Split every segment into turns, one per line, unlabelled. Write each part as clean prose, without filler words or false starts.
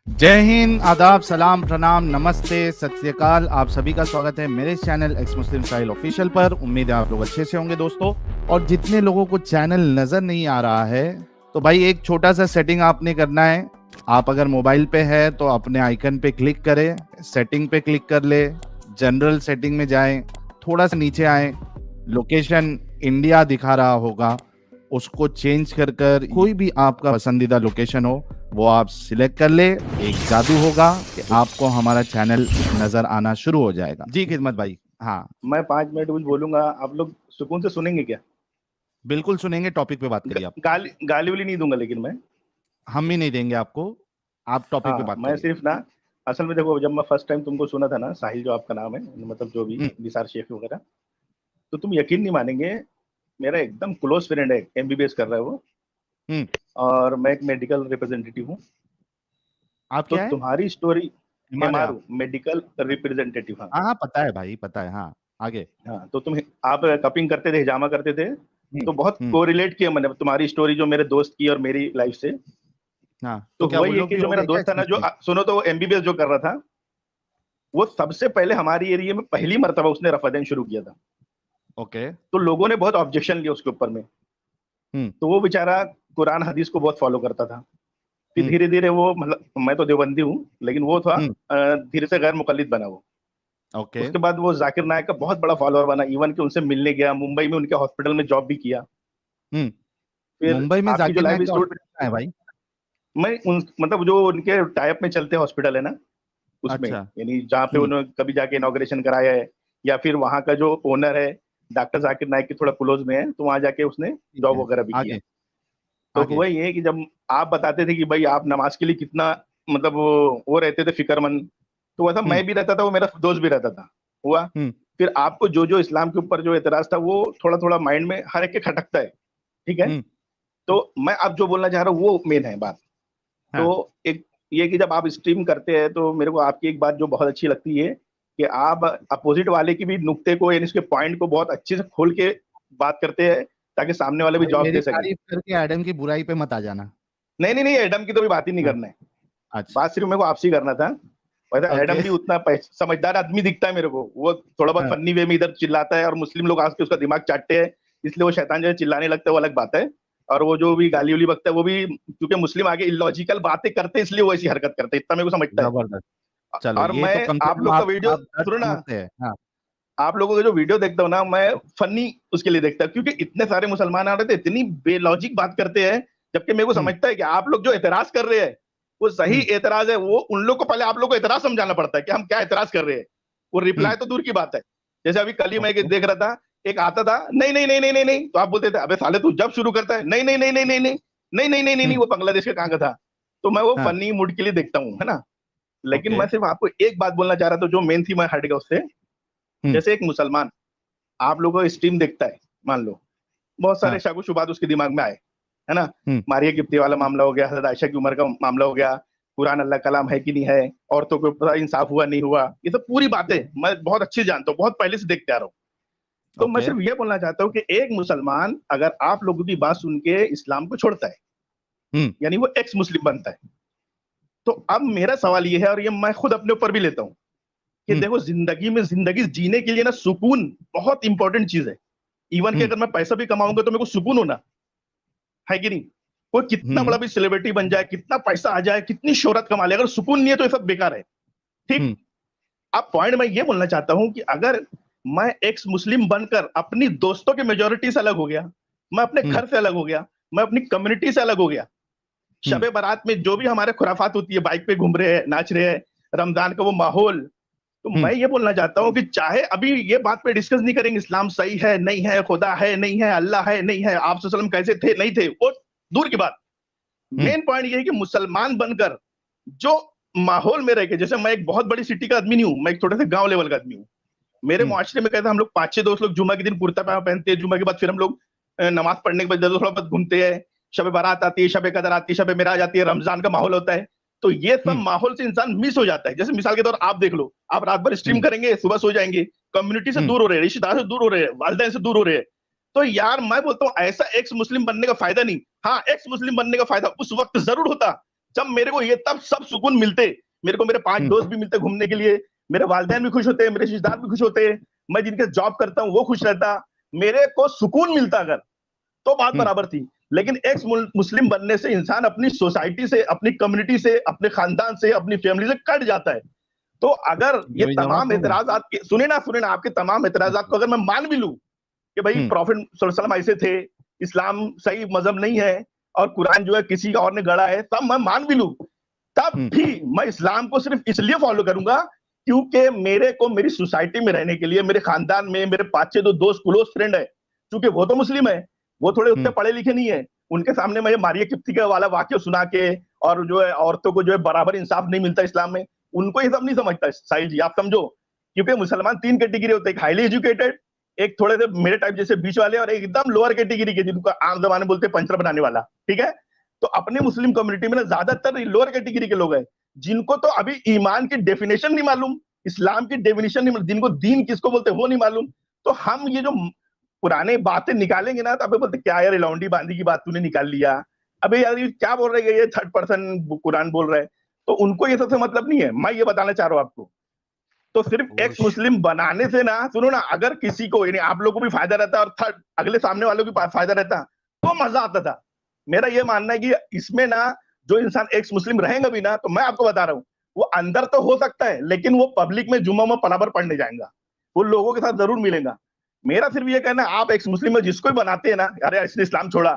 जय हिंद, आदाब, सलाम, प्रणाम, नमस्ते, सत श्री अकाल। आप सभी का स्वागत है मेरे चैनल एक्स मुस्लिम साहिल ऑफिशियल पर। उम्मीद है आप लोग अच्छे से होंगे दोस्तों। और जितने लोगों को चैनल नजर नहीं आ रहा है तो भाई एक छोटा सा सेटिंग आपने करना है। आप अगर मोबाइल पे है तो अपने आइकन पे क्लिक करें, सेटिंग पे क्लिक कर ले, जनरल सेटिंग में जाएं, थोड़ा सा नीचे आए, लोकेशन इंडिया दिखा रहा होगा, उसको चेंज कर कर कोई भी आपका पसंदीदा लोकेशन हो वो आप सिलेक्ट कर ले। एक जादू होगा कि आपको हमारा चैनल नजर आना शुरू हो जाएगा। जी खिदमत भाई। हाँ,
मैं 5 मिनट कुछ बोलूंगा, आप लोग सुकून से सुनेंगे क्या?
बिल्कुल सुनेंगे। टॉपिक पे बात करिए आप।
गाली वाली नहीं दूंगा, लेकिन मैं
हम भी नहीं देंगे आपको, आप टॉपिक पे
हाँ,
बात
मैं
करिए।
सिर्फ ना, असल में देखो, जब मैं फर्स्ट टाइम तुमको सुना था ना, साहिल जो आपका नाम है, मतलब जो भी
हम्म,
निसार शेख वगैरह, तो तुम यकीन नहीं मानेंगे, मेरा एकदम क्लोज फ्रेंड है, एमबीबीएस कर रहा है वो,
हम्म।
और मैं एक मेडिकल रिप्रेजेंटेटिव हूँ।
आप
तो
क्या है?
तुम्हारी story,
Himalaya?
MRO, medical representative. हाँ
हाँ हाँ, पता है भाई, पता है। हाँ, आगे।
हाँ, तो आप कपिंग करते थे, हिजामा करते थे,
हम्म,
तो बहुत
हम्म।
कोरिलेट किया मैंने तुम्हारी स्टोरी जो मेरे दोस्त की और मेरी लाइफ से।
हाँ,
तो
तो क्या
हुआ
वो
ये
लोग
कि
भी
जो
हो
मेरा
गए क्या
दोस्त था
एक्स
ना, जो
मुस्लिम?
सुनो, तो वो एमबीबीएस जो कर रहा था, वो सबसे पहले हमारी एरिया में पहली मर्तबा उसने रफादन शुरू किया था।
ओके।
तो लोगों ने बहुत ऑब्जेक्शन लिया उसके ऊपर में।
हम्म,
तो वो बेचारा कुरान हदीस को बहुत फॉलो करता था। फिर
हम्म,
धीरे धीरे वो, मतलब मैं तो देवबंदी हूँ, लेकिन वो था
हम्म।
धीरे से गैर मुकल्लिद बना वो।
ओके।
उसके बाद वो जाकिर नायक का बहुत बड़ा फॉलोअर बना, इवन कि उनसे मिलने गया, मुंबई में उनके हॉस्पिटल में जॉब भी किया।
हम्म।
फिर
मुंबई में
आपकी जो
जाकिर
लाइफ
नायक का
स्टोरी,
हॉस्पिटल कहाँ है भाई?
मैं उन, मतलब जो उनके टाइप में चलते हॉस्पिटल है ना, उसमें,
अच्छा।
यानी जहाँ पे
हम्म।
उन्होंने कभी जाके इनॉग्रेशन कराया है, या फिर वहाँ का जो ओनर है डॉक्टर जाकिर नाइक के थोड़ा क्लोज में है, तो वहाँ जाके उसने
ठीक
जॉब
है,
वगैरह भी किया।
आगे।
तो
आगे।
हुआ ये कि जब आप बताते थे कि भाई आप नमाज के लिए कितना, मतलब वो रहते थे फिक्रमंद, तो वैसा
हम्म,
मैं भी रहता था, वो मेरा दोस्त भी रहता था। हुआ।
हम्म,
फिर आपको जो जो इस्लाम के ऊपर जो एतराज था, वो थोड़ा थोड़ा माइंड में हर एक के खटकता है। ठीक है।
हम्म।
तो मैं अब जो बोलना चाह रहा हूँ वो मेन है बात। तो
हाँ।
एक ये कि जब आप स्ट्रीम करते हैं, तो मेरे को आपकी एक बात जो बहुत अच्छी लगती है कि आप अपोजिट वाले की भी नुक्ते को, यानी उसके पॉइंट को बहुत अच्छे से खोल के बात करते हैं, ताकि सामने वाले भी
भाई
जवाब
मेरी
दे सके।
तारीफ करके एडम की बुराई पे मत आ जाना।
नहीं नहीं नहीं, एडम की तो भी बात ही नहीं
हाँ।
करना है।
अच्छा।
बात सिर्फ मेरे को आपसे ही करना था। वैसे
ओके।
एडम भी उतना समझदार आदमी दिखता है मेरे को, वो थोड़ा बहुत
हाँ।
फन्नी वे में इधर चिल्लाता है, और मुस्लिम लोग आके उसका दिमाग चाटते हैं, इसलिए वो शैतान जो है चिल्लाने लगता है, वो अलग बात है। और वो जो भी गाली उली बकता है, वो भी क्योंकि मुस्लिम आगे इलॉजिकल बातें करते हैं, इसलिए वो ऐसी हरकत करते हैं, इतना मेरे को समझता है।
जबरदस्त। चलो,
और
ये
मैं
तो कम से
आप
कम
लोग का वीडियो
आप दर्द
सुनो ना,
समझते हैं। हाँ।
आप लोगों का जो वीडियो देखता हूँ ना, मैं फनी उसके लिए देखता हूँ, क्योंकि इतने सारे मुसलमान आ रहे थे, इतनी बेलॉजिक बात करते हैं, जबकि मेरे को
हम्म,
समझता है कि आप लोग जो एतराज कर रहे हैं वो सही
हम्म,
एतराज है। वो उन लोग को पहले आप लोग को एतराज समझाना पड़ता है कि हम क्या एतराज कर रहे हैं। वो
हम्म।
रिप्लाई तो दूर की बात है। जैसे अभी कल ही मैं
ओके।
देख रहा था, एक आता था, नहीं नहीं नहीं नहीं नहीं नहीं, तो आप बोलते थे अबे साले तू जब शुरू करता है, नहीं नहीं नहीं नहीं नहीं नहीं नहीं नहीं नहीं नहीं नहीं,
हम्म।
वो बांग्लादेश का कहाँ का था। तो मैं वो
हाँ।
फनी मूड के लिए देखता हूँ, है ना। लेकिन
ओके।
मैं सिर्फ आपको एक बात बोलना चाह रहा था, जो मेन थी, मैं हट गया उससे।
हम्म।
जैसे एक मुसलमान आप लोगों का स्ट्रीम देखता है, मान लो, बहुत सारे
हाँ।
शागु शुबात उसके दिमाग में आए, है ना।
हम्म,
मारिया किप्ती वाला मामला हो गया, हजरत आयशा की उम्र का मामला हो गया, कुरान अल्लाह कलाम है कि नहीं है, औरतों को पता इंसाफ हुआ नहीं हुआ, ये सब पूरी बातें मैं बहुत अच्छी से जानता हूँ, बहुत पहले से देखते आ रहा हूँ। तो मैं
ओके।
सिर्फ ये बोलना चाहता हूँ कि एक मुसलमान अगर आप लोगों की बात सुन के इस्लाम को छोड़ता है,
हम्म,
यानी वो एक्स मुस्लिम बनता है, तो अब मेरा सवाल ये है, और ये मैं खुद अपने ऊपर भी लेता हूँ, कि
हम्म,
देखो, जिंदगी में जिंदगी जीने के लिए ना सुकून बहुत इंपॉर्टेंट चीज है। इवन कि
हम्म,
अगर मैं पैसा भी कमाऊंगा तो मेरे को सुकून होना है कि नहीं। कोई कितना
हम्म,
बड़ा भी सेलिब्रिटी बन जाए, कितना पैसा आ जाए, कितनी शोहरत कमा ले, अगर सुकून नहीं है तो ये सब बेकार है। ठीक।
हम्म,
अब पॉइंट मैं ये बोलना चाहता हूं कि अगर मैं एक्स मुस्लिम बनकर अपनी दोस्तों के मेजोरिटी से अलग हो गया, मैं अपने
हम्म,
घर से अलग हो गया, मैं अपनी कम्युनिटी से अलग हो गया,
हम्म,
शबे बारात में जो भी हमारे खुराफात होती है, बाइक पे घूम रहे हैं, नाच रहे हैं, रमजान का वो माहौल, तो
हम्म,
मैं ये बोलना चाहता हूं कि चाहे अभी ये बात पे डिस्कस नहीं करेंगे, इस्लाम सही है नहीं है, खुदा है नहीं है, अल्लाह है नहीं है, आप सल्लम कैसे थे नहीं थे, वो दूर की बात।
हम्म,
मेन पॉइंट ये है कि मुसलमान बनकर जो माहौल में रह के, जैसे मैं एक बहुत बड़ी सिटी का आदमी नहीं हूं, मैं एक छोटे से गांव लेवल का आदमी हूं। मेरे
हम्म,
मुआशरे में कहते हैं, हम लोग 5-6 दोस्त लोग जुम्मा के दिन कुर्ता पैजामा पहनते हैं, जुम्मा के बाद फिर हम लोग नमाज पढ़ने के बाद थोड़ा बहुत घूमते हैं, शब बारात आती है, शब कदर आती है, शब मेराज आती है, रमजान का माहौल होता है। तो ये सब
हम्म,
माहौल से इंसान मिस हो जाता है। जैसे मिसाल के तौर आप देख लो, आप रात भर स्ट्रीम
हम्म,
करेंगे, सुबह सो जाएंगे, कम्युनिटी से
हम्म,
दूर हो रहे हैं, रिश्तेदार से दूर हो रहे हैं, वालदेन से दूर हो रहे हैं। तो यार मैं बोलता हूँ, ऐसा एक्स मुस्लिम बनने का फायदा नहीं। हाँ, एक्स मुस्लिम बनने का फायदा उस वक्त जरूर होता जब मेरे को ये तब सब सुकून मिलते, मेरे को मेरे 5 दोस्त भी मिलते घूमने के लिए, मेरे वालिदैन भी खुश होते, मेरे रिश्तेदार भी खुश होते, मैं जिनके जॉब करता हूँ वो खुश रहता, मेरे को सुकून मिलता अगर, तो बात बराबर थी। लेकिन एक्स मुस्लिम बनने से इंसान अपनी सोसाइटी से, अपनी कम्युनिटी से, अपने खानदान से, अपनी फैमिली से कट जाता है। तो अगर ये तमाम एतराजात, सुने ना आपके तमाम एतराजात को अगर मैं मान भी लूं कि भाई प्रॉफिट सल्लल्लाहु अलैहि वसल्लम ऐसे थे, इस्लाम सही मजहब नहीं है और कुरान जो है किसी और ने गढ़ा है, तब मैं मान भी लूं, तब भी मैं इस्लाम को सिर्फ इसलिए फॉलो करूंगा क्योंकि मेरे को मेरी सोसाइटी में रहने के लिए, मेरे खानदान में मेरे 5-6 दोस्त क्लोज फ्रेंड है, क्योंकि वो तो मुस्लिम है, वो थोड़े उतने पढ़े लिखे नहीं है, उनके सामने मैं मारिया किप्ती का वाला वाक्य सुना के और जो है औरतों को जो है बराबर इंसाफ नहीं मिलता इस्लाम में, उनको ये सब नहीं समझता साहिल जी, आप समझो। क्योंकि मुसलमान 3 कैटेगरी होते हैं, एक हाईली एजुकेटेड, एक थोड़े से मेरे टाइप जैसे बीच वाले, और एक एकदम लोअर कैटेगरी के जिनको आम जमाने बोलते हैं पंचर बनाने वाला, ठीक है। तो अपने मुस्लिम कम्युनिटी में ना ज्यादातर लोअर कैटेगरी के लोग हैं जिनको तो अभी ईमान की डेफिनेशन नहीं मालूम, इस्लाम की डेफिनेशन नहीं मालूम, जिनको दीन किसको बोलते हैं वो नहीं मालूम। तो हम ये जो पुराने बातें निकालेंगे ना, तो अबे बोलते क्या यार लौंडी बांदी की बात तूने निकाल लिया, अबे यार ये क्या बोल रहे हैं, ये 3rd पर्सन कुरान बोल रहे हैं, तो उनको ये सबसे मतलब नहीं है। मैं ये बताना चाह रहा हूं आपको, तो सिर्फ एक्स मुस्लिम बनाने से ना, सुनो ना, अगर किसी को यानी आप लोगों को भी फायदा रहता और अगले सामने वालों को फायदा रहता तो मजा आता था। मेरा ये मानना है कि इसमें ना जो इंसान एक्स मुस्लिम रहेगा भी ना, तो मैं आपको बता रहा हूँ वो अंदर तो हो सकता है, लेकिन वो पब्लिक में जुम्मा में बराबर पढ़ने जाएगा, वो लोगों के साथ जरूर मिलेगा। मेरा सिर्फ ये कहना है, आप एक्स मुस्लिम में जिसको भी बनाते हैं ना, अरे इसने इस्लाम छोड़ा,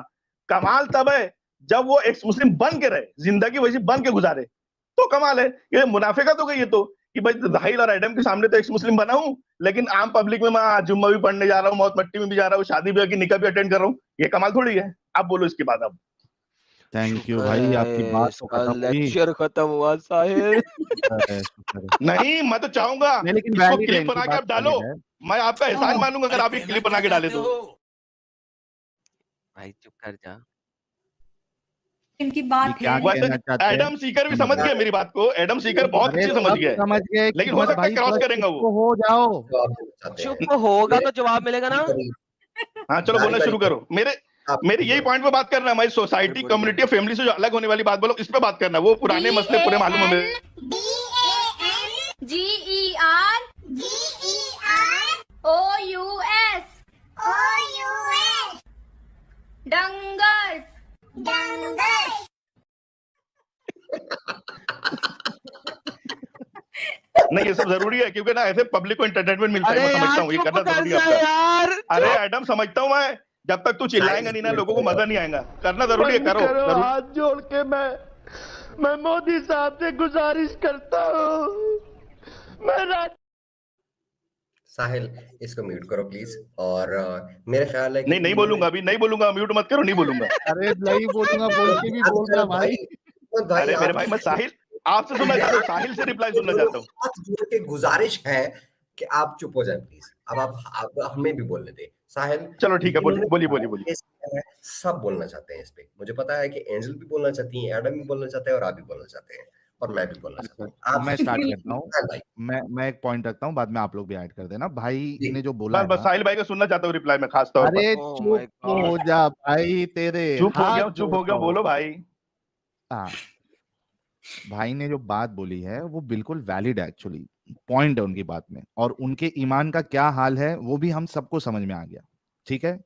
कमाल तब है जब वो एक्स मुस्लिम बन के रहे, जिंदगी वैसी बन के गुजारे, तो कमाल है। ये मुनाफिका तो गई है तो कि भाई जाहिल और एडम के सामने तो एक्स मुस्लिम बना हूं, लेकिन आम पब्लिक में मैं जुम्मा भी पढ़ने जा रहा हूँ, मौत मट्टी में भी जा रहा हूँ, शादी ब्याह की निकाह भी अटेंड कर रहा हूँ, ये कमाल थोड़ी है। आप बोलो इसके बाद। अब
थैंक यू भाई, आपकी बात तो खत्म हुई,
लेक्चर खत्म हुआ साहिल।
नहीं मैं तो चाहूंगा
लेकिन
इसको क्लिप बना के आप डालो, मैं आपका एहसान मानूंगा अगर आप ये क्लिप बना के डाले तो।
भाई चुप कर जा,
इनकी बात है।
वैसे एडम सीकर भी समझ गया मेरी बात को, एडम सीकर बहुत अच्छे समझ गए, लेकिन हो सकता है क्रॉस करेंगे वो।
हो जाओ,
चुप होगा तो जवाब मिलेगा ना।
हाँ चलो बोलना शुरू करो। मेरे यही पॉइंट पे बात करना है, हमारी सोसाइटी, कम्युनिटी और फैमिली से जो अलग होने वाली बात बोलो, इस पे बात करना है। वो पुराने मसले पूरे मालूम है मेरे।
डंगर
नहीं ये सब जरूरी है क्योंकि ना ऐसे पब्लिक को एंटरटेनमेंट मिलता है, मैं समझता हूँ ये करना जरूरी है
यार।
अरे एडम समझता हूँ मैं, जब तक तू चिल्लाएगा नहीं ना लोगों को मजा नहीं आएगा, करना जरूरी है, करो।
हाथ जोड़ के मैं मोदी साहब से गुजारिश करता हूँ, मैं
साहिल इसको म्यूट करो प्लीज। और मेरा ख्याल है कि
नहीं बोलूंगा, अभी नहीं बोलूंगा, म्यूट मत करो, नहीं बोलूंगा।
अरे नहीं बोलूंगा, बोल के भी बोल रहा भाई।
अरे मेरे भाई मैं साहिल आपसे सुनना चाहता हूँ, साहिल से रिप्लाई सुनना चाहता हूँ।
हाथ जोड़ के गुजारिश है कि आप चुप हो जाए प्लीज। अब आप हमें भी बोलने दे साहिल।
चलो ठीक है, बोलिए।
सब बोलना चाहते हैं इस पे, मुझे पता है कि एंजल भी बोलना चाहती है, एडम भी बोलना चाहते हैं और आप भी बोलना चाहते हैं और मैं भी बोलना चाहता हूँ।
मैं स्टार्ट करता हूँ, मैं एक पॉइंट रखता हूँ, बाद में आप लोग भी ऐड कर देना। भाई ने जो बोला
बस साहिल भाई का सुनना चाहता हूँ रिप्लाई में खास तौर पर।
अरे चुप हो जा भाई, तेरे
चुप हो गया, बोलो भाई।
हाँ, भाई ने जो बात बोली है वो बिल्कुल वैलिड है, एक्चुअली पॉइंट है उनकी बात में, और उनके ईमान का क्या हाल है वो भी हम सबको समझ में आ गया। ठीक है,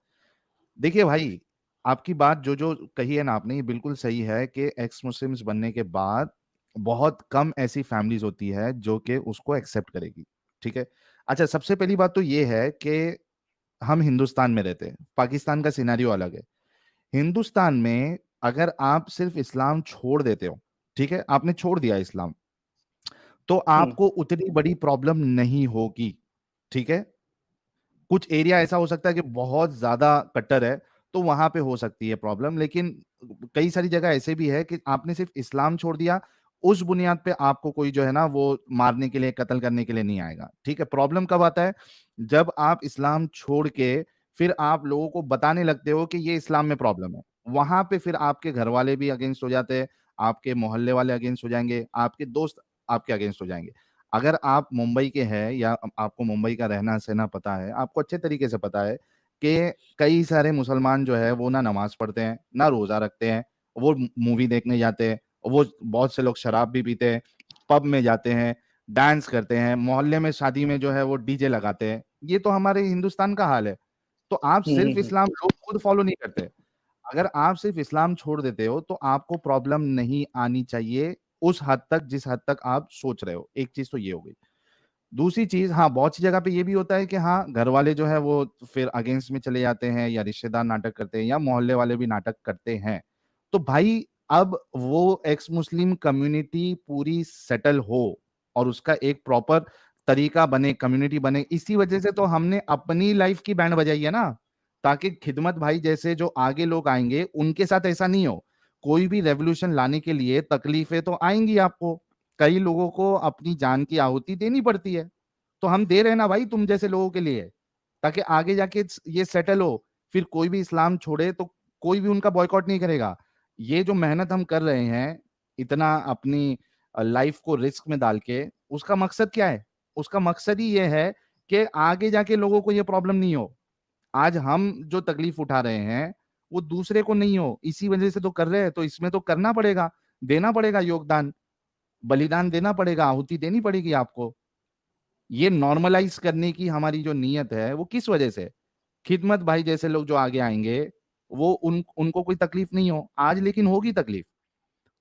देखिए भाई, आपकी बात जो कही है ना आपने, ये बिल्कुल सही है कि एक्स मुस्लिम्स बनने के बाद बहुत कम ऐसी फैमिलीज होती है जो कि उसको एक्सेप्ट करेगी। ठीक है, अच्छा सबसे पहली बात तो ये है कि हम हिंदुस्तान में रहते हैं, पाकिस्तान का सिनेरियो अलग है। हिंदुस्तान में अगर आप सिर्फ इस्लाम छोड़ देते हो, ठीक है, आपने छोड़ दिया इस्लाम, तो आपको उतनी बड़ी प्रॉब्लम नहीं होगी। ठीक है, कुछ एरिया ऐसा हो सकता है कि बहुत ज्यादा कट्टर है तो वहां पे हो सकती है प्रॉब्लम, लेकिन कई सारी जगह ऐसे भी है कि आपने सिर्फ इस्लाम छोड़ दिया, उस बुनियाद पे आपको कोई जो है ना वो मारने के लिए, कत्ल करने के लिए नहीं आएगा। ठीक है, प्रॉब्लम कब आता है, जब आप इस्लाम छोड़ के फिर आप लोगों को बताने लगते हो कि ये इस्लाम में प्रॉब्लम है, वहां पे फिर आपके घर वाले भी अगेंस्ट हो जाते हैं, आपके मोहल्ले वाले अगेंस्ट हो जाएंगे, आपके दोस्त आपके अगेंस्ट हो जाएंगे। अगर आप मुंबई के हैं या आपको मुंबई का रहना सहना पता है, आपको अच्छे तरीके से पता है कि कई सारे मुसलमान जो है वो ना नमाज पढ़ते हैं, ना रोजा रखते हैं, वो मूवी देखने जाते हैं, वो बहुत से लोग शराब भी पीते हैं, पब में जाते हैं, डांस करते हैं, मोहल्ले में शादी में जो है वो डीजे लगाते हैं। ये तो हमारे हिंदुस्तान का हाल है। तो आप सिर्फ इस्लाम, लोग खुद फॉलो नहीं करते। अगर आप सिर्फ इस्लाम छोड़ देते हो तो आपको प्रॉब्लम नहीं आनी चाहिए उस हद तक जिस हद तक आप सोच रहे हो। एक चीज तो ये हो गई। दूसरी चीज, हाँ, बहुत सी जगह पे ये भी होता है कि हाँ, घर वाले जो है वो फिर अगेंस्ट में चले जाते हैं, या रिश्तेदार नाटक करते हैं, या मोहल्ले वाले भी नाटक करते हैं। तो भाई, अब वो एक्स मुस्लिम कम्युनिटी पूरी सेटल हो और उसका एक प्रॉपर तरीका बने, कम्युनिटी बने, इसी वजह से तो हमने अपनी लाइफ की बैंड बजाई है ना, ताकि खिदमत भाई जैसे जो आगे लोग आएंगे उनके साथ ऐसा नहीं हो। कोई भी रेवोल्यूशन लाने के लिए तकलीफें तो आएंगी आपको, कई लोगों को अपनी जान की आहुति देनी पड़ती है। तो हम दे रहे हैं ना भाई तुम जैसे लोगों के लिए, ताकि आगे जाके ये सेटल हो। फिर कोई भी इस्लाम छोड़े तो कोई भी उनका बॉयकॉट नहीं करेगा। ये जो मेहनत हम कर रहे हैं, इतना अपनी लाइफ को रिस्क में डाल के, उसका मकसद क्या है? उसका मकसद ही ये है कि आगे जाके लोगों को ये प्रॉब्लम नहीं हो। आज हम जो तकलीफ उठा रहे हैं वो दूसरे को नहीं हो, इसी वजह से तो कर रहे हैं। तो इसमें तो करना पड़ेगा, देना पड़ेगा योगदान, बलिदान देना पड़ेगा, आहुति देनी पड़ेगी आपको। ये नॉर्मलाइज करने की हमारी जो नीयत है वो किस वजह से? खिदमत भाई जैसे लोग जो आगे आएंगे वो उनको कोई तकलीफ नहीं हो आज, लेकिन होगी तकलीफ।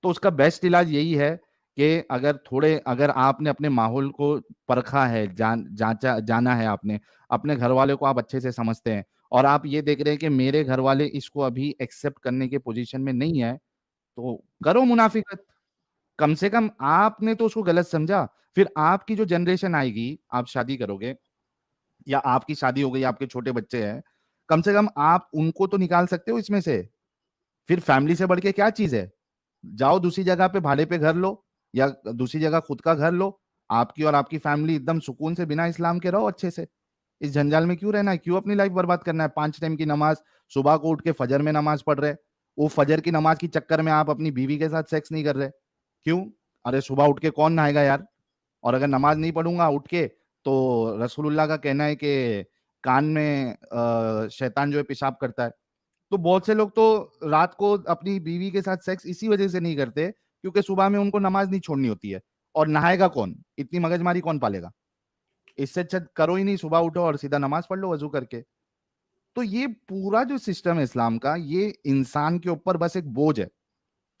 तो उसका बेस्ट इलाज यही है कि अगर आपने अपने माहौल को परखा है, जाना है, आपने अपने घर वाले को आप अच्छे से समझते हैं, और आप ये देख रहे हैं कि मेरे घर वाले इसको अभी एक्सेप्ट करने के पोजीशन में नहीं है, तो करो मुनाफिकत। कम से कम आपने तो उसको गलत समझा। फिर आपकी जो जनरेशन आएगी, आप शादी करोगे या आपकी शादी हो गई, आपके छोटे बच्चे हैं, कम से कम आप उनको तो निकाल सकते हो इसमें से। फिर फैमिली से बढ़ के क्या चीज है? जाओ दूसरी जगह पे भाड़े पे घर लो, या दूसरी जगह खुद का घर लो। आपकी और आपकी फैमिली एकदम सुकून से बिना इस्लाम के रहो अच्छे से। इस जंजाल में क्यों रहना है? क्यों अपनी लाइफ बर्बाद करना है? 5 टाइम की नमाज, सुबह को उठ के फजर में नमाज पढ़ रहे, वो फजर की नमाज की चक्कर में आप अपनी बीवी के साथ सेक्स नहीं कर रहे। क्यों? अरे सुबह उठ के कौन नहाएगा यार? और अगर नमाज नहीं पढ़ूंगा उठ के, तो रसूलुल्लाह का कहना है कि कान में शैतान जो है पेशाब करता है। तो बहुत से लोग तो रात को अपनी बीवी के साथ सेक्स इसी वजह से नहीं करते क्योंकि सुबह में उनको नमाज नहीं छोड़नी होती है। और नहाएगा कौन? इतनी मगजमारी कौन पालेगा? इससे अच्छा करो ही नहीं, सुबह उठो और सीधा नमाज पढ़ लो वजू करके। तो ये पूरा जो सिस्टम है इस्लाम का, ये इंसान के ऊपर बस एक बोझ है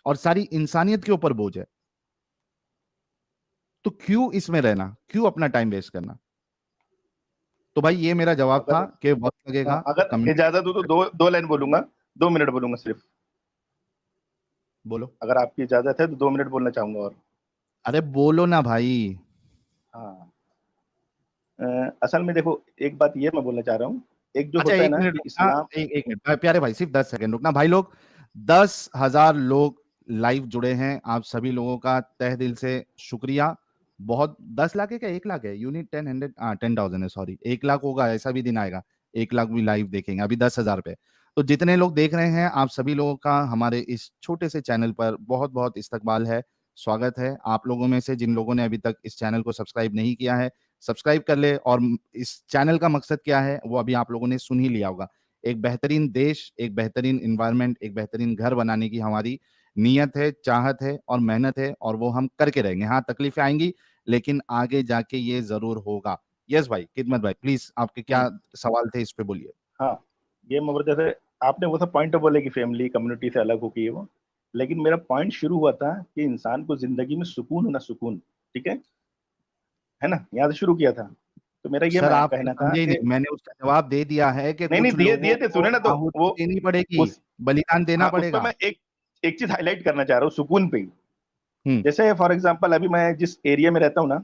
और सारी इंसानियत के ऊपर बोझ है। तो क्यों इसमें रहना, क्यों अपना टाइम वेस्ट करना? तो भाई ये मेरा जवाब था कि वक्त लगेगा।
अगर इजाजत हो तो दो लाइन बोलूंगा, 2 मिनट बोलूंगा सिर्फ।
बोलो।
अगर आपकी इजाजत है तो 2 मिनट बोलना चाहूंगा और।
अरे बोलो ना भाई।
हाँ, असल में देखो, एक बात ये मैं बोलना चाह रहा हूँ, एक जो
अच्छा,
होता है
एक
ना
मिनट
कि
रुकना,
इस्लाम।
एक मिनट प्यारे भाई, सिर्फ 10 सेकंड रुकना भाई लोग। 10,000 लोग लाइव जुड़े हैं, आप सभी लोगों का तहे दिल से शुक्रिया। बहुत 10 लाख है क्या? 1 लाख है? यूनिट 10,000 है, सॉरी, 1 लाख होगा, ऐसा भी दिन आएगा 1 लाख भी लाइव देखेंगे, अभी 10,000 पे। तो जितने लोग देख रहे हैं, आप सभी लोगों का हमारे इस छोटे से चैनल पर बहुत बहुत इस्तकबाल है, स्वागत है। आप लोगों में से जिन लोगों ने अभी तक इस चैनल को सब्सक्राइब नहीं किया है, सब्सक्राइब कर ले। और इस चैनल का मकसद क्या है वो अभी आप लोगों ने सुन ही लिया होगा। एक बेहतरीन देश, एक बेहतरीन इन्वायरमेंट, एक बेहतरीन घर बनाने की हमारी नीयत है, चाहत है और मेहनत है, और वो हम करके रहेंगे। हाँ, तकलीफें आएंगी, लेकिन आगे जाके ये जरूर होगा। यस भाई, खिदमत भाई, प्लीज आपके क्या सवाल थे इस पे बोलिए।
हाँ, ये मैं जैसे आपने वो सब पॉइंट बोले कि फैमिली कम्युनिटी से अलग होगी वो, लेकिन मेरा पॉइंट शुरू हुआ था कि इंसान को जिंदगी में सुकून होना, सुकून, ठीक है ना, यहाँ से शुरू किया था। तो मेरा ये
सर, आप
कहना था
समझे ही
कि
नहीं, मैंने उसका जवाब दे दिया है कि
नहीं
कुछ
दिए थे, सुने ना, तो
आहुति
वो
देनी पड़ेगी, बलिदान देना
उस
पड़ेगा।
पे मैं एक चीज हाईलाइट करना चाह रहा हूँ, सुकून पे ही।
हम्म।
जैसे फॉर एग्जांपल अभी मैं जिस एरिया में रहता हूँ ना,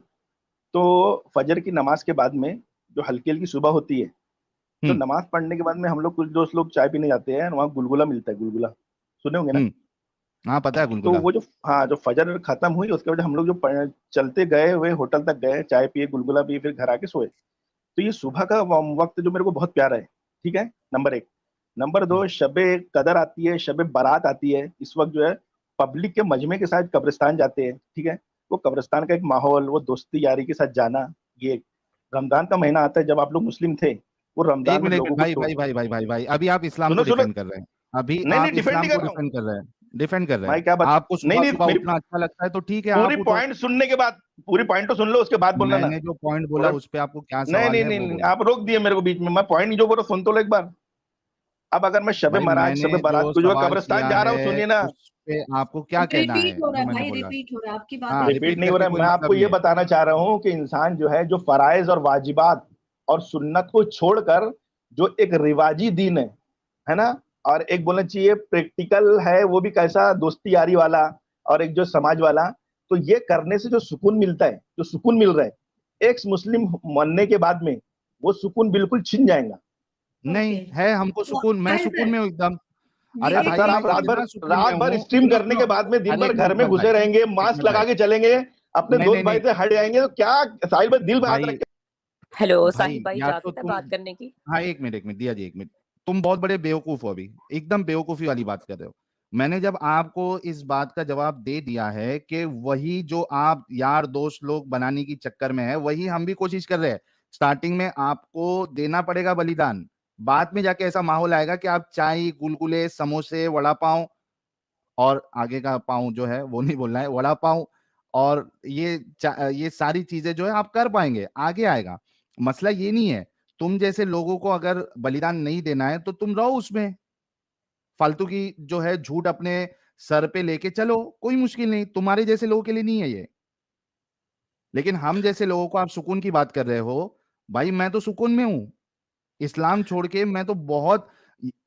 तो फजर की नमाज के बाद में जो हल्की हल्की सुबह होती है, तो नमाज पढ़ने के बाद में हम लोग कुछ दोस्त लोग चाय पीने जाते हैं, वहाँ गुलगुला मिलता है, गुलगुला सुने होंगे ना?
हाँ, पता है
तो
गुलगुला।
वो जो फजर खत्म हुई उसके बाद हम लोग जो चलते गए हुए होटल तक गए, चाय पिए, गुलगुला पिए, फिर घर आके सोए। तो ये सुबह का वक्त जो मेरे को बहुत प्यारा है, ठीक है, नंबर 1। नंबर 2, शबे कदर आती है, शबे बारात आती है, इस वक्त जो है पब्लिक के मजमे के साथ कब्रिस्तान जाते हैं, ठीक है। वो कब्रिस्तान का एक माहौल, वो दोस्ती यारी के साथ जाना, ये रमजान का महीना आता है, जब आप लोग मुस्लिम थे, वो रमजान में लोगों
भाई भाई भाई भाई भाई भाई, अभी आप इस्लाम को
सुनो
डिफेंड कर रहे हैं, अभी
नहीं
आप
डिफेंड
इस्लाम
नहीं
को
कर रहा हूँ,
डिफेंड कर रहे हैं। डिफेंड कर रहे
मैं
हैं।
क्या
आपको
नहीं
सुबह
नहीं
सुबह
मेरी
उठना अच्छा लगता है तो ठीक है,
पूरी
आप उठो।
पॉइंट सुनने के बाद, पूरी पॉइंट तो सुन लो, उसके बाद बोलना ना।
मैंने जो पॉइंट बोला
अगर
उस पे आपको क्या
नहीं
सवाल
नहीं
है
नहीं,
वो
नहीं
बोलो।
आप रोक दिए मेरे को बीच में, मैं पॉइंट जो बोल रहा हूं सुन तो लो एक बार। अब अगर मैं शबे
भाई
बारात,
मैंने
शबे बारात
जो
को जो
सवाल
कब्रिस्तान
किया
जा रहा हूँ,
है
सुनिए ना।
उस पे आपको क्या कहना है
रिपीट हो रहा
जो
है
मैंने
भाई,
बोला?
रिपीट हो रहा है, आपकी बातें
हाँ,
रिपीट
रिपीट
नहीं
हो
हो
करके
रहा है,
कोई
मैं
मतलब
आपको
नहीं
ये
है।
बताना चाह रहा हूँ कि इंसान जो है, जो फराइज और वाजिबात और सुन्नत को छोड़कर जो एक रिवाजी दीन है ना, और एक बोलना चाहिए प्रैक्टिकल है, वो भी कैसा दोस्ती यारी वाला, और एक जो समाज वाला, तो ये करने से जो सुकून मिलता है, जो सुकून मिल रहा है एक्स मुस्लिम बनने के बाद में, वो सुकून बिल्कुल छिन जाएगा।
नहीं
ओके।
है हमको
तो
सुकून, मैं
साहिल
सुकून
सर,
में हूँ एकदम।
जी
अरे
अरे
भाई
सर,
मैं
आप
इतना सुकून में
रात भर
हूँ,
स्ट्रीम
सुनो
करने के
सुनो।
बाद में दिन
अरे
भर
एक
घर
मिनट
में
भाई,
घुसे रहेंगे,
एक
मास्क
मिनट
लगा
भाई।
के चलेंगे, अपने
नहीं
दोस्त
नहीं
भाई
नहीं
से हट जाएंगे, तो क्या साहिल भाई दिल में हाथ रख
भाई,
के।
हेलो
भाई
साहिल भाई,
या तो
इजाजत है
तुम,
बात करने की?
हाँ एक मिनट दिया जी, एक मिनट। तुम बहुत बड़े बेवकूफ हो, अभी एकदम बेवकूफी वाली बात कर रहे हो। मैंने जब आपको इस बात का जवाब दे दिया है कि वही जो आप यार दोस्त लोग बनाने की चक्कर में है, वही हम भी कोशिश कर रहे हैं। स्टार्टिंग में आपको देना पड़ेगा बलिदान, बाद में जाके ऐसा माहौल आएगा कि आप चाय, गुलगुले, समोसे, वड़ा पाव, और आगे का पाव जो है वो नहीं बोलना है, वड़ा पाव, और ये सारी चीजें जो है आप कर पाएंगे, आगे आएगा। मसला ये नहीं है। तुम जैसे लोगों को अगर बलिदान नहीं देना है तो तुम रहो उसमें, फालतू की जो है झूठ अपने सर पे लेके चलो, कोई मुश्किल नहीं, तुम्हारे जैसे लोगों के लिए नहीं है ये। लेकिन हम जैसे लोगों को आप सुकून की बात कर रहे हो, भाई मैं तो सुकून में हूं। इस्लाम छोड़ के मैं तो बहुत,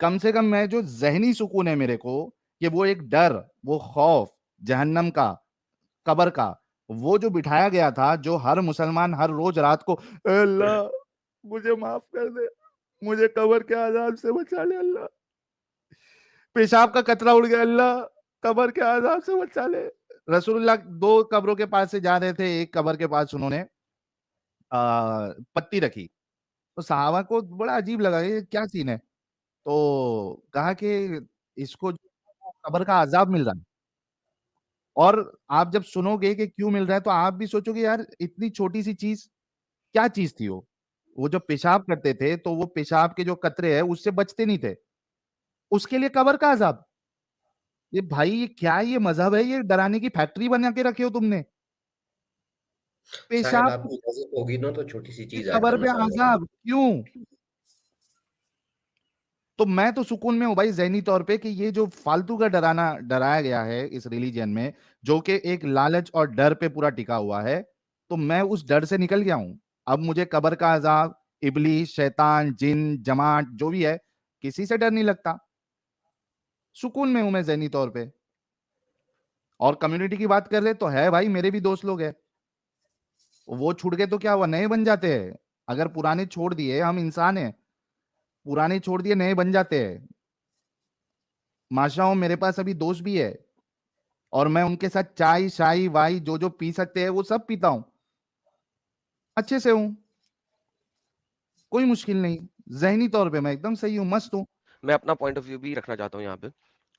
कम से कम मैं जो जहनी सुकून है मेरे को, कि वो एक डर, वो खौफ जहन्नम का, कब्र का, वो जो बिठाया गया था, जो हर मुसलमान हर रोज रात को, "ए अल्लाह मुझे माफ कर दे, मुझे कब्र के आजाब से बचा ले अल्लाह, पेशाब का कतरा उड़ गया अल्लाह, कब्र के आजाब से बचा ले।" रसूलुल्लाह दो कब्रों के पास से जा रहे थे, एक कब्र के पास उन्होंने पत्ती रखी, तो सहाबा को बड़ा अजीब लगा, ये क्या सीन है? तो कहा कि इसको कब्र का अजाब मिल रहा है। और आप जब सुनोगे कि क्यों मिल रहा है तो आप भी सोचोगे यार इतनी छोटी सी चीज, क्या चीज थी वो जब पेशाब करते थे तो वो पेशाब के जो कतरे हैं उससे बचते नहीं थे, उसके लिए कब्र का अजाब। ये भाई ये क्या, ये मजहब है, ये डराने की फैक्ट्री बना के रखे हो तुमने।
शायद
पेशाब
आपकी इजाजत होगी ना तो छोटी सी
की
चीज ऐड
कब्र
करना
पे
चाहूंगा।
अजाब क्यों? तो मैं तो सुकून में हूं भाई ज़हनी तौर पे कि ये जो फालतू का डराया गया है इस रिलीजन में, जो कि एक लालच और डर पे पूरा टिका हुआ है, तो मैं उस डर से निकल गया हूं। अब मुझे कब्र का अजाब, इब्लीस, शैतान, जिन, जमात जो भी है, किसी से डर नहीं लगता। सुकून में हूं मैं ज़हनी तौर पे। और कम्युनिटी की बात कर ले तो है भाई, मेरे भी दोस्त लोग हैं। वो छूट गए तो क्या हुआ, नए बन जाते हैं। अगर पुराने छोड़ दिए, हम इंसान हैं, पुराने छोड़ दिए नए बन जाते हैं। माशाअल्लाह मेरे पास अभी दोस्त भी है, और मैं उनके साथ चाय, शाई, वाई जो जो पी सकते हैं वो सब पीता हूं, अच्छे से हूं, कोई मुश्किल नहीं। ज़हनी तौर पे मैं एकदम सही हूं, मस्त हूं।
मैं अपना पॉइंट ऑफ व्यू भी रखना चाहता हूँ यहाँ पे।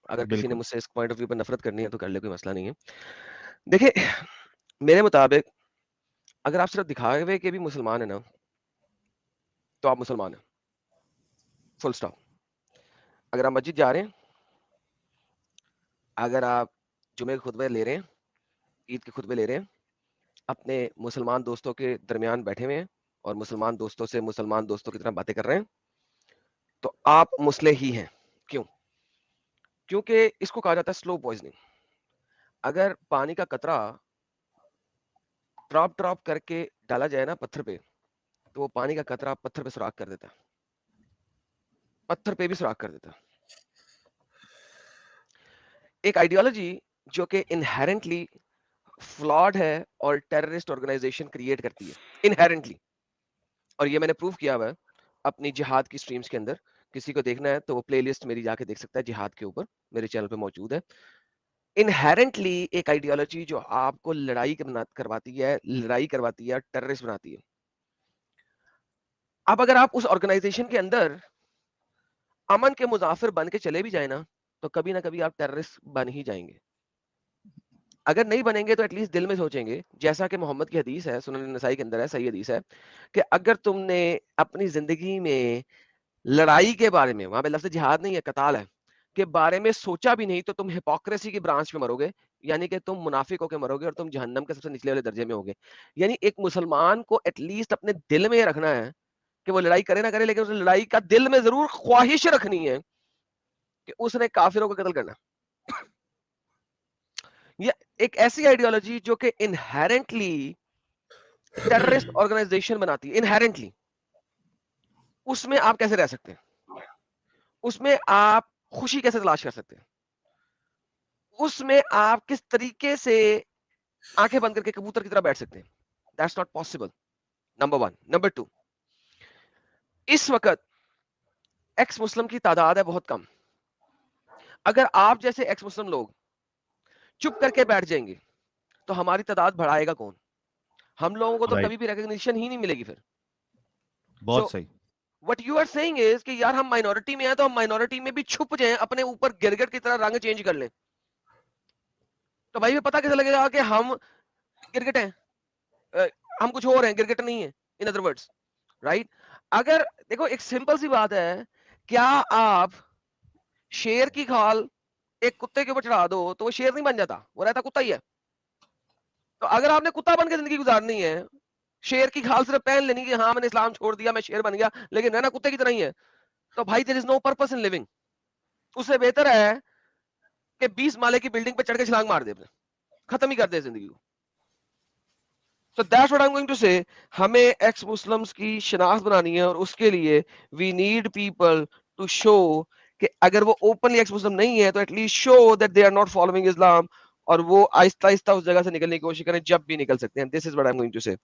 अगर किसी ने
बिल्कुल।
मुझसे इस पॉइंट ऑफ व्यू पे नफरत करनी है तो कर ले, कोई मसला नहीं है। देखिए, मेरे मुताबिक अगर आप सिर्फ दिखावे के भी मुसलमान है ना, तो आप मुसलमान हैं, फुल स्टॉप। अगर आप मस्जिद जा रहे हैं, अगर आप जुमे के खुतबे ले रहे हैं, ईद के खुतबे ले रहे हैं, अपने मुसलमान दोस्तों के दरमियान बैठे हुए हैं और मुसलमान दोस्तों से मुसलमान दोस्तों की तरह बातें कर रहे हैं, तो आप मुस्लिम ही हैं। क्यों? क्योंकि इसको कहा जाता है स्लो पॉइजनिंग। अगर पानी का कतरा ड्रॉप ड्रॉप करके डाला जाए ना पत्थर पे, तो वो पानी का कतरा पत्थर पे सुराख कर देता है, पत्थर पे भी सुराख कर देता है। एक आइडियोलॉजी जो कि इनहेरेंटली फ्लॉड है और टेररिस्ट ऑर्गेनाइजेशन क्रिएट करती है इनहेरेंटली, और ये मैंने प्रूव किया हुआ है अपनी जिहाद की स्ट्रीम्स के अंदर। किसी को देखना है तो वो प्लेलिस्ट मेरी जाके देख सकता है, जिहाद के ऊपर मेरे चैनल पे मौजूद है। इनहेरेंटली एक आइडियोलॉजी जो आपको लड़ाई करवाती है, लड़ाई करवाती है, टेररिस्ट बनाती है। अब अगर आप उस ऑर्गेनाइजेशन के अंदर अमन के मुजाफिर बन के चले भी जाए ना, तो कभी ना कभी आप टेररिस्ट बन ही जाएंगे। अगर नहीं बनेंगे तो एटलीस्ट दिल में सोचेंगे, जैसा कि मोहम्मद की हदीस है, सुनन नसाई के अंदर है, सही हदीस है, कि अगर तुमने अपनी जिंदगी में लड़ाई के बारे में, वहां पे लफ्ज़ जिहाद नहीं है, कताल है, के बारे में सोचा भी नहीं तो तुम हिपोक्रेसी की ब्रांच में मरोगे, यानी कि तुम मुनाफिक होकर मरोगे और तुम जहन्नम के सबसे निचले वाले दर्जे में होगे। यानी एक मुसलमान को एटलीस्ट अपने दिल में रखना है कि वो लड़ाई करे ना करे, लेकिन उस लड़ाई का दिल में जरूर ख्वाहिश रखनी है कि उसने काफिरों को कत्ल करना। ये एक ऐसी आइडियोलॉजी जो कि इनहेरेंटली टेररिस्ट ऑर्गेनाइजेशन बनाती है, इनहेरेंटली। उसमें आप कैसे रह सकते हैं? उसमें आप खुशी कैसे तलाश कर सकते हैं? उसमें आप किस तरीके से आंखें बंद करके कबूतर की तरह बैठ सकते हैं? That's not possible, number 1। Number 2, इस वक्त एक्स मुस्लिम की तादाद है बहुत कम। अगर आप जैसे एक्स मुस्लिम लोग चुप करके बैठ जाएंगे तो हमारी तादाद बढ़ाएगा कौन? हम लोगों को तो
Right.
कभी भी रिकॉग्निशन ही नहीं मिलेगी फिर।
बहुत
So,
सही।
What you are saying is कि यार हम माइनॉरिटी में हैं तो हम माइनॉरिटी में भी छुप जाएं, अपने ऊपर गिरगिट की तरह रंग चेंज कर लें। तो भाई पता कैसे लगेगा कि हम गिरगिट हैं, हम कुछ और हैं, गिरगिट नहीं है, इन अदर वर्ड्स, राइट? अगर देखो एक सिंपल सी बात है, क्या आप शेर की खाल एक कुत्ते के ऊपर चढ़ा दो तो वो शेर नहीं बन जाता, वो रहता कुत्ता ही है। तो अगर आपने कुत्ता बन के जिंदगी गुजारनी है, शेर की खाल सिर्फ पहन लेनी कि हाँ मैंने इस्लाम छोड़ दिया, मैं शेर बन गया, लेकिन रहना कुत्ते की तरह ही है, तो भाई there is no purpose in living. उससे बेहतर है कि 20 माले की बिल्डिंग पे चढ़ के छलांग मार दे, खत्म ही कर दे जिंदगी को। So that's what I'm going to say. हमें एक्स मुस्लिम्स की शनाख्त बनानी है और उसके लिए we need people to show कि अगर वो ओपनली एक्स मुस्लिम नहीं है तो at least show that they are not following Islam, और वो आहिस्ता आहिस्ता उस जगह से निकलने की कोशिश करें जब भी निकल सकते हैं। This is what I am going to से।